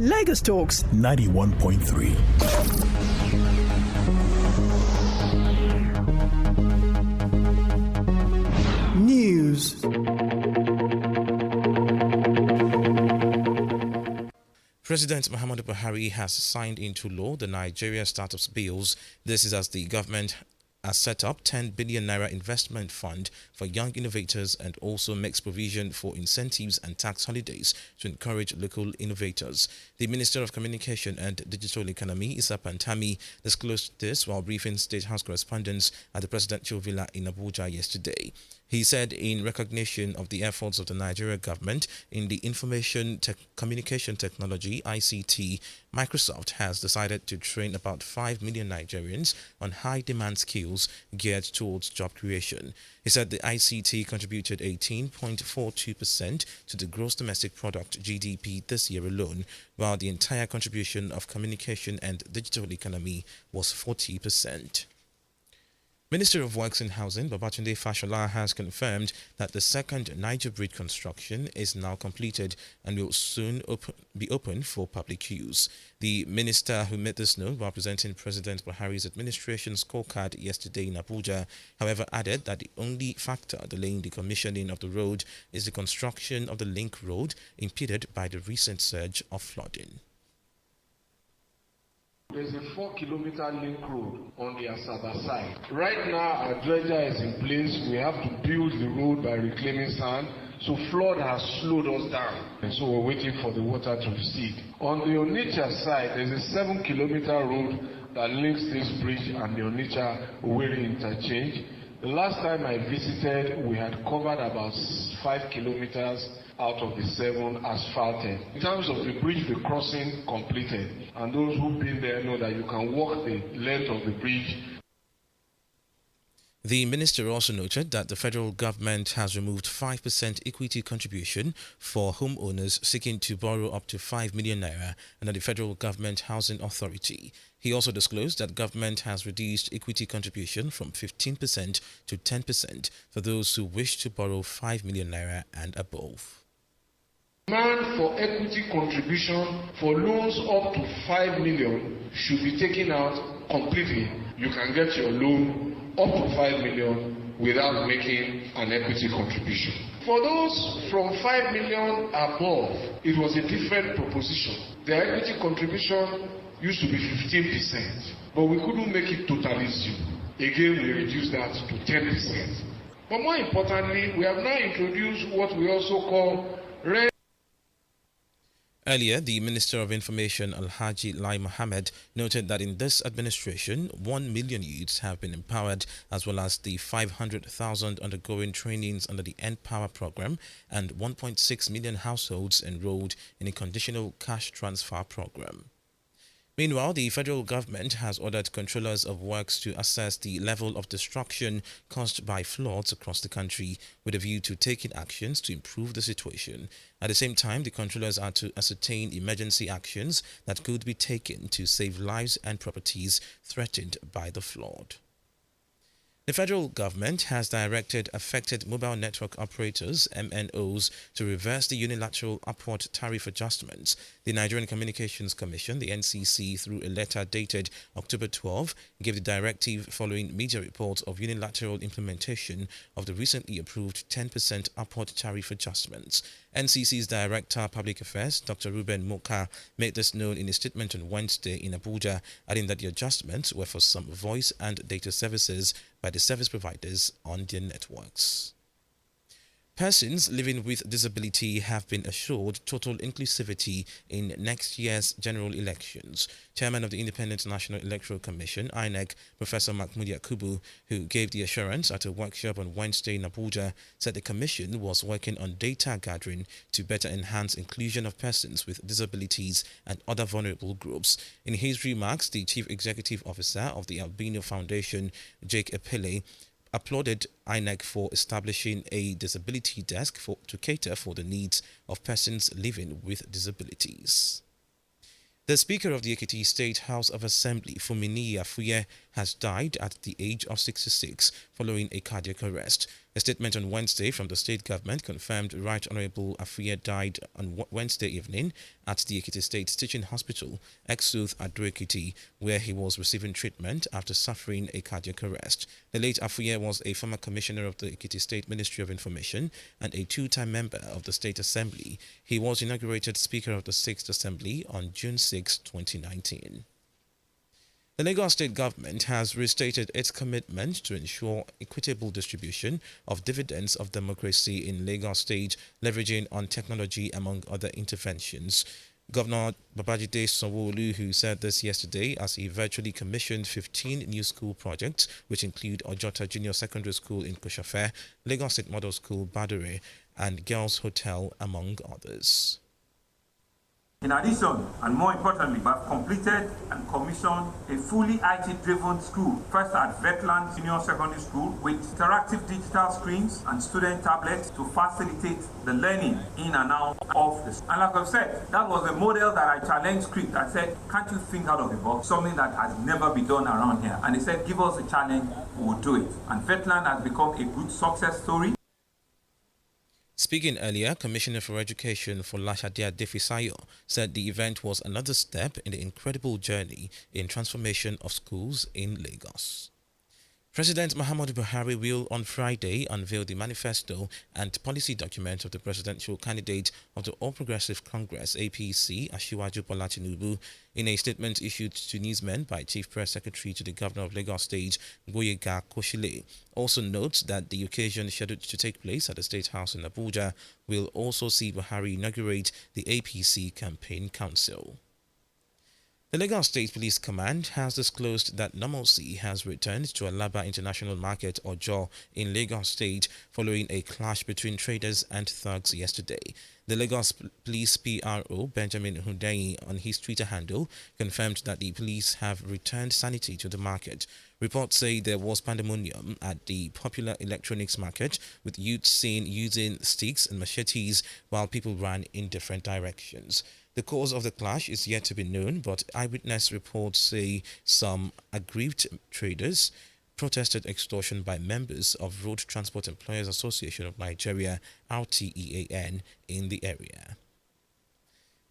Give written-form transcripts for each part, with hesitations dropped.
Lagos Talks 91.3. News. President Muhammadu has signed into law the Nigeria Startups Bills. This is as the government has set up 10 billion naira investment fund for young innovators and also makes provision for incentives and tax holidays to encourage local innovators. The Minister of Communication and Digital Economy, Issa Pantami, disclosed this while briefing State House correspondents at the presidential villa in Abuja yesterday. He said in recognition of the efforts of the Nigeria government in the information communication technology (ICT), Microsoft has decided to train about 5 million Nigerians on high-demand skills geared towards job creation. He said the ICT contributed 18.42% to the gross domestic product (GDP) this year alone, while the entire contribution of communication and digital economy was 40%. Minister of Works and Housing, Babatunde Fashola, has confirmed that the second Niger Bridge construction is now completed and will soon be open for public use. The minister, who made this known while presenting President Buhari's administration scorecard yesterday in Abuja, however, added that the only factor delaying the commissioning of the road is the construction of the link road impeded by the recent surge of flooding. There's a 4-kilometer link road on the Asaba side. Right now, our dredger is in place. We have to build the road by reclaiming sand. So flood has slowed us down. And so we're waiting for the water to recede. On the Onitsha side, there's a 7-kilometer road that links this bridge and the Onitsha-Owerri interchange. The last time I visited, we had covered about 5 kilometers out of the 7 asphalted. In terms of the bridge, the crossing completed. And those who've been there know that you can walk the length of the bridge. The minister also noted that the federal government has removed 5% equity contribution for homeowners seeking to borrow up to 5 million naira under the Federal Government Housing Authority. He also disclosed that government has reduced equity contribution from 15% to 10% for those who wish to borrow 5 million naira and above. Demand for equity contribution for loans up to 5 million should be taken out completely. You can get your loan up to 5 million without making an equity contribution. For those from 5 million above, it was a different proposition. The equity contribution used to be 15%, but we couldn't make it totally zero. Again, we reduced that to 10%. But more importantly, we have now introduced what we also call Earlier, the Minister of Information, Alhaji Lai Mohammed, noted that in this administration, 1 million youths have been empowered, as well as the 500,000 undergoing trainings under the End Power program and 1.6 million households enrolled in a conditional cash transfer program. Meanwhile, the federal government has ordered controllers of works to assess the level of destruction caused by floods across the country with a view to taking actions to improve the situation. At the same time, the controllers are to ascertain emergency actions that could be taken to save lives and properties threatened by the flood. The federal government has directed affected mobile network operators, MNOs, to reverse the unilateral upward tariff adjustments. The Nigerian Communications Commission, the NCC, through a letter dated October 12, gave the directive following media reports of unilateral implementation of the recently approved 10% upward tariff adjustments. NCC's Director Public Affairs, Dr. Ruben Moka, made this known in a statement on Wednesday in Abuja, adding that the adjustments were for some voice and data services by the service providers on their networks. Persons living with disability have been assured total inclusivity in next year's general elections. Chairman of the Independent National Electoral Commission, INEC, Professor Mahmoud Yakubu, who gave the assurance at a workshop on Wednesday in Abuja, said the commission was working on data gathering to better enhance inclusion of persons with disabilities and other vulnerable groups. In his remarks, the Chief Executive Officer of the Albino Foundation, Jake Epele, applauded INEC for establishing a disability desk to cater for the needs of persons living with disabilities. The Speaker of the Ekiti State House of Assembly, Fumini Afuye, has died at the age of 66 following a cardiac arrest. A statement on Wednesday from the state government confirmed Right Honorable Afuye died on Wednesday evening at the Ekiti State Teaching Hospital, Exuth Ado-Ekiti, where he was receiving treatment after suffering a cardiac arrest. The late Afuye was a former commissioner of the Ekiti State Ministry of Information and a two-time member of the State Assembly. He was inaugurated Speaker of the 6th Assembly on June 6, 2019. The Lagos State government has restated its commitment to ensure equitable distribution of dividends of democracy in Lagos State, leveraging on technology among other interventions. Governor Babajide Sanwo-Olu, who said this yesterday as he virtually commissioned 15 new school projects, which include Ojota Junior Secondary School in Koshafe, Lagos State Model School Badore, and Girls Hotel, among others. In addition, and more importantly, we have completed and commissioned a fully IT-driven school, first at Vetland Junior Secondary School, with interactive digital screens and student tablets to facilitate the learning in and out of the school. And like I've said, that was a model that I challenged Script. I said, can't you think out of the box, something that has never been done around here? And they said, give us a challenge, we will do it. And Vetland has become a good success story. Speaking earlier, Commissioner for Education Folasade Adefisayo said the event was another step in the incredible journey in transformation of schools in Lagos. President Muhammadu will on Friday unveil the manifesto and policy document of the presidential candidate of the All Progressive Congress APC, Asiwaju Bola Tinubu. In a statement issued to newsmen by Chief Press Secretary to the Governor of Lagos State, Gboyega Koshile, also notes that the occasion scheduled to take place at the State House in Abuja will also see Buhari inaugurate the APC Campaign Council. The Lagos State Police Command has disclosed that normalcy has returned to Alaba International Market or JAW in Lagos State following a clash between traders and thugs yesterday. The Lagos Police PRO, Benjamin Hundeyi, on his Twitter handle, confirmed that the police have returned sanity to the market. Reports say there was pandemonium at the popular electronics market, with youths seen using sticks and machetes while people ran in different directions. The cause of the clash is yet to be known, but eyewitness reports say some aggrieved traders protested extortion by members of Road Transport Employers Association of Nigeria, RTEAN, in the area.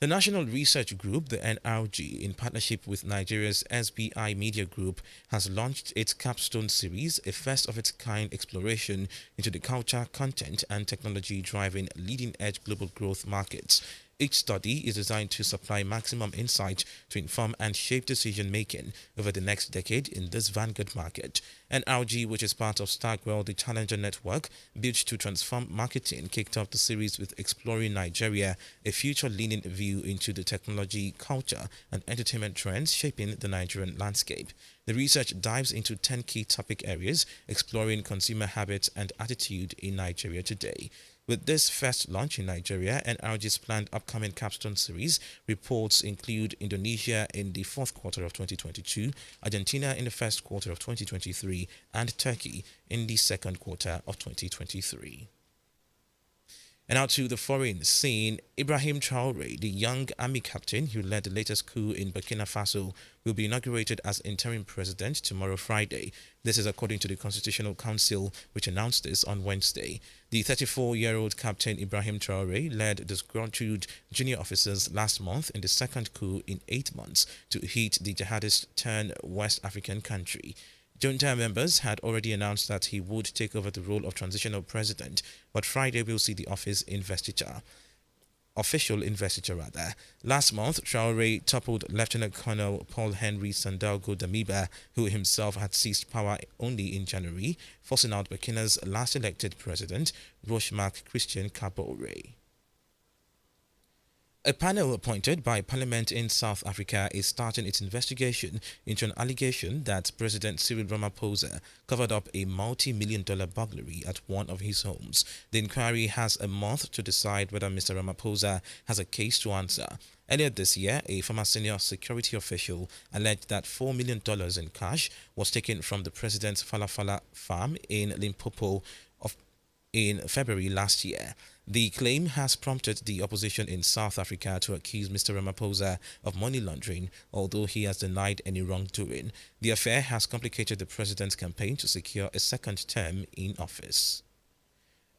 The National Research Group, the NRG, in partnership with Nigeria's SBI Media Group, has launched its capstone series, a first-of-its-kind exploration into the culture, content, and technology driving leading-edge global growth markets. Each study is designed to supply maximum insight to inform and shape decision-making over the next decade in this vanguard market. NRG, which is part of Stagwell, the Challenger Network, built to transform marketing, kicked off the series with Exploring Nigeria, a future-leaning view into the technology, culture, and entertainment trends shaping the Nigerian landscape. The research dives into 10 key topic areas, exploring consumer habits and attitude in Nigeria today. With this first launch in Nigeria, NRG's planned upcoming capstone series reports include Indonesia in the fourth quarter of 2022, Argentina in the first quarter of 2023, and Turkey in the second quarter of 2023. And now to the foreign scene. Ibrahim Traore, the young army captain who led the latest coup in Burkina Faso, will be inaugurated as interim president tomorrow, Friday. This is according to the Constitutional Council, which announced this on Wednesday. The 34-year-old Captain Ibrahim Traore led disgruntled junior officers last month in the second coup in 8 months to hit the jihadist-turned West African country. Junta members had already announced that he would take over the role of transitional president, but Friday will see the official investiture. Last month, Traore toppled Lieutenant Colonel Paul Henry Sandaogo Damiba, who himself had seized power only in January, forcing out Burkina's last elected president, Rochmark Christian Kabore. A panel appointed by Parliament in South Africa is starting its investigation into an allegation that President Cyril Ramaphosa covered up a multi-million-dollar burglary at one of his homes. The inquiry has a month to decide whether Mr. Ramaphosa has a case to answer. Earlier this year, a former senior security official alleged that $4 million in cash was taken from the president's Falafala farm in Limpopo in February last year. The claim has prompted the opposition in South Africa to accuse Mr. Ramaphosa of money laundering, although he has denied any wrongdoing. The affair has complicated the president's campaign to secure a second term in office.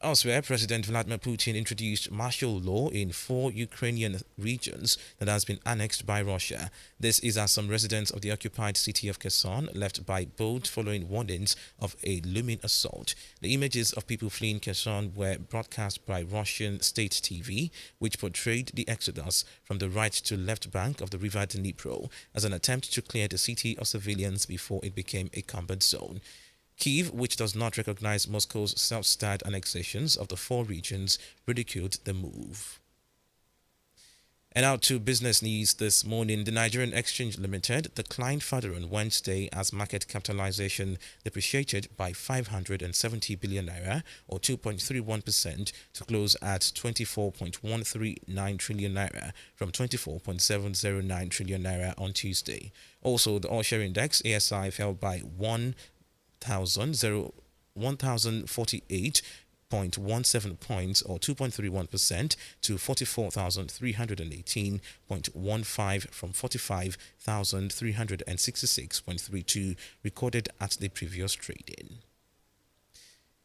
Elsewhere, President Vladmir Putin introduced martial law in 4 Ukrainian regions that has been annexed by Russia. This is as some residents of the occupied city of Kherson left by boat following warnings of a looming assault. The images of people fleeing Kherson were broadcast by Russian state TV, which portrayed the exodus from the right to left bank of the river Dnipro as an attempt to clear the city of civilians before it became a combat zone. Kyiv, which does not recognize Moscow's self-styled annexations of the 4 regions, ridiculed the move. And out to business news this morning, the Nigerian Exchange Limited declined further on Wednesday as market capitalization depreciated by 570 billion naira or 2.31% to close at 24.139 trillion naira from 24.709 trillion naira on Tuesday. Also, the all-share index ASI fell by 1,048.17 points or 2.31% to 44,318.15 from 45,366.32 recorded at the previous trading.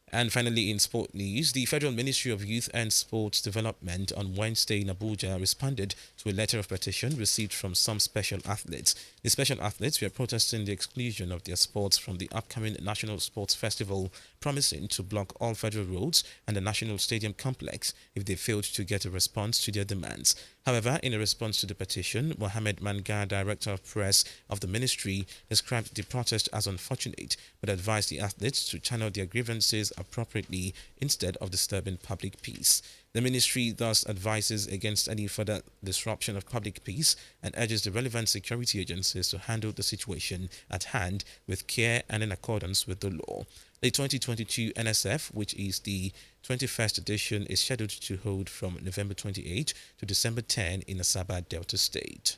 And finally, in sport news, the Federal Ministry of Youth and Sports Development on Wednesday in Abuja responded to a letter of petition received from some special athletes. The special athletes were protesting the exclusion of their sports from the upcoming National Sports Festival, promising to block all federal roads and the National Stadium complex if they failed to get a response to their demands. However, in a response to the petition, Mohammed Manga, Director of Press of the ministry, described the protest as unfortunate, but advised the athletes to channel their grievances appropriately instead of disturbing public peace. The ministry thus advises against any further disruption of public peace and urges the relevant security agencies to handle the situation at hand with care and in accordance with the law. The 2022 NSF, which is the 21st edition, is scheduled to hold from November 28 to December 10 in Asaba, Delta State.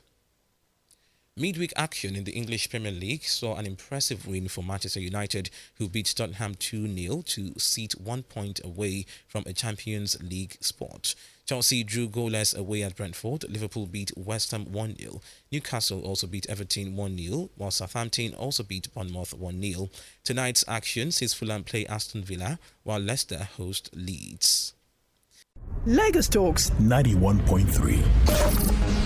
Midweek action in the English Premier League saw an impressive win for Manchester United, who beat Tottenham 2-0 to seat 1 point away from a Champions League spot. Chelsea drew goalless away at Brentford. Liverpool beat West Ham 1-0. Newcastle also beat Everton 1-0, while Southampton also beat Bournemouth 1-0. Tonight's action sees Fulham play Aston Villa, while Leicester host Leeds. Lagos Talks 91.3.